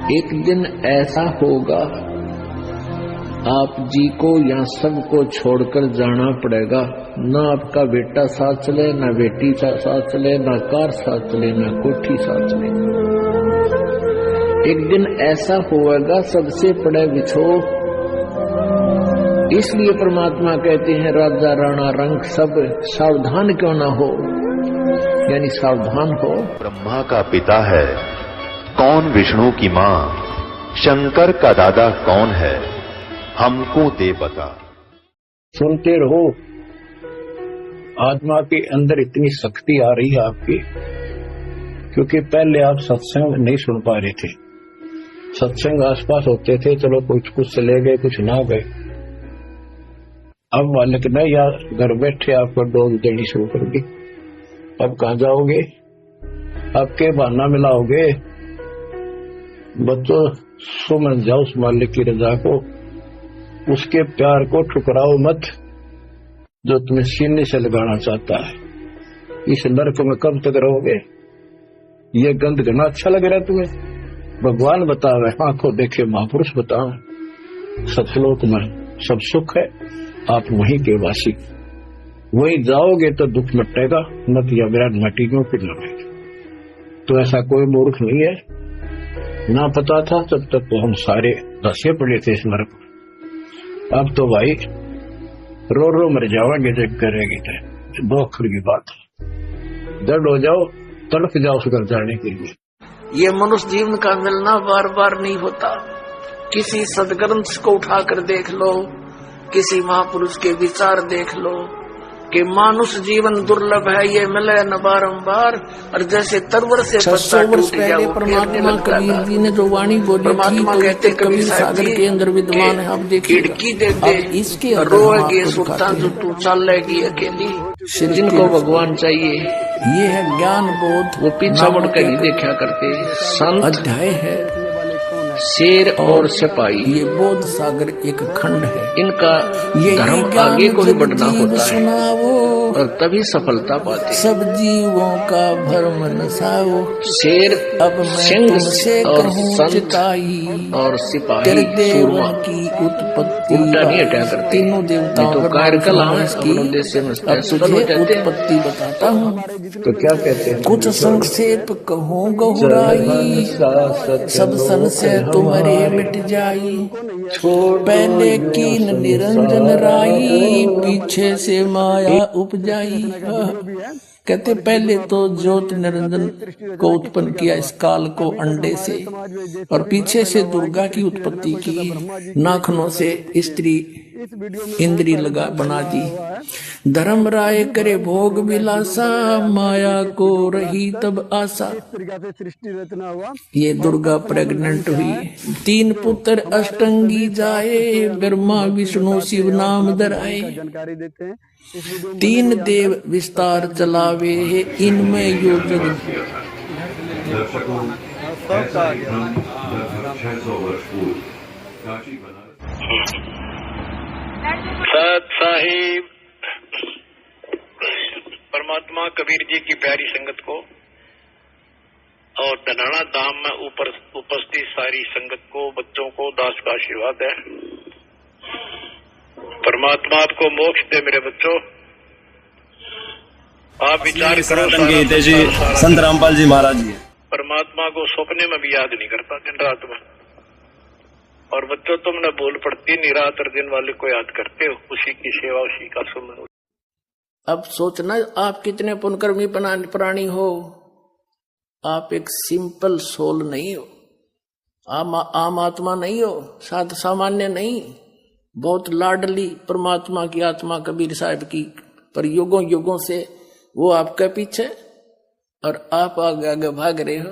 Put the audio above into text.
एक दिन ऐसा होगा आप जी को या सबको छोड़कर जाना पड़ेगा। ना आपका बेटा साथ चले, ना बेटी साथ चले, ना कार साथ चले, ना कोठी साथ चले। एक दिन ऐसा होगा सबसे पड़े बिछोह। इसलिए परमात्मा कहते हैं राजा राणा रंग सब सावधान क्यों ना हो, यानी सावधान हो। ब्रह्मा का पिता है कौन, विष्णु की मां, शंकर का दादा कौन है, हमको दे बता। सुनते रहो, आत्मा के अंदर इतनी शक्ति आ रही है आपकी, क्योंकि पहले आप सत्संग नहीं सुन पा रहे थे। सत्संग आसपास होते थे, चलो कुछ चले गए, कुछ ना गए। अब मालिक ने या घर बैठे आपको डोज देनी शुरू कर दी। अब कहाँ जाओगे, अब के बहाना मिलाओगे। बच्चों सुमन जाओ उस मालिक की रजा को, उसके प्यार को ठुकराओ मत जो तुम्हें सीने से लगाना चाहता है। इस नरक में कब तक रहोगे। ये गंध घना अच्छा लग रहा है तुम्हें। भगवान बतावे, आंखों देखे महापुरुष बतावे, सतलोक में सब सुख है, आप वहीं के वासी। वहीं जाओगे तो दुख मिटेगा, मत या विराट मटीनों की लड़ेगी। तो ऐसा कोई मूर्ख नहीं है। ना पता था तब तक तो हम सारे धसे पड़े थे इस नरक में। अब तो भाई रो रो मर जाओगे जब करेगी तो दो अक्षर की बात। दर्द हो जाओ, तड़प जाओ उस घर जाने के लिए। ये मनुष्य जीवन का मिलना बार बार नहीं होता। किसी सदग्रंथ को उठाकर देख लो, किसी महापुरुष के विचार देख लो कि मानुष जीवन दुर्लभ है, ये मिले न बारंबार। और जैसे तरवर से 600 वर्ष पहले परमात्मा कबीर जी ने जो वाणी बोली थी, तो कहते कबीर सागर के अंदर विद्वान है। आप देखिए, खिड़की दे दे इसके रोएगी सुल्तान जो तू चलेगी अकेली। जिनको भगवान चाहिए, ये है ज्ञान बोध, वो पीछा मुड़ कर ही देखा करते। संत अध्याय है शेर और सिपाही, ये बोध सागर एक खंड है। इनका ये धर्म आगे को ही बढ़ना होता है सुनावो, और तभी सफलता पाते। सब जीवों का भरम नसाओ। शेर अब मैं तुमसे कहूँ चिताई, और सिपाही सूरमा की उत्पत्ति उल्टा नहीं हटा करते। तीनों देवताओं तो कार्यकला की उत्पत्ति बताता हूँ। तो क्या कहते हैं, कुछ संक्षेप कहूँ गहुराई, सब संशय तुम्हारे मिट जाई। पहले कीन निरंजन राई, पीछे से माया उपजाई। कहते पहले तो ज्योत निरंजन को उत्पन्न किया इस काल को अंडे से, और पीछे से दुर्गा की उत्पत्ति की। नाखनों से स्त्री इंद्री लगा बना दी। धर्म राय करे भोग विलासा, माया को रही तब आशा। ये दुर्गा प्रेग्नेंट हुई, 3 पुत्र अष्टंगी जाए, ब्रह्मा विष्णु शिव नाम धराए। 3 देव विस्तार चलावे, इनमें योजन सत साहिब परमात्मा कबीर जी की प्यारी संगत को और धनाना धाम में उपस्थित सारी संगत को, बच्चों को दास का आशीर्वाद है। परमात्मा आपको मोक्ष दे मेरे बच्चों। आप विचार करो, संत रामपाल जी महाराज जी परमात्मा को सपने में भी याद नहीं करता दिन रात में। और बच्चों तुमने भूल पड़ती, निरात और दिन वाले को याद करते हो, उसी की सेवा उसी का सुमन। अब सोचना आप कितने पुण्यकर्मी प्राणी हो। आप एक सिंपल सोल नहीं हो, आम आत्मा नहीं हो, सामान्य नहीं। बहुत लाडली परमात्मा की आत्मा कबीर साहब की, पर युगों युगों से वो आपके पीछे और आप आगे आगे भाग रहे हो।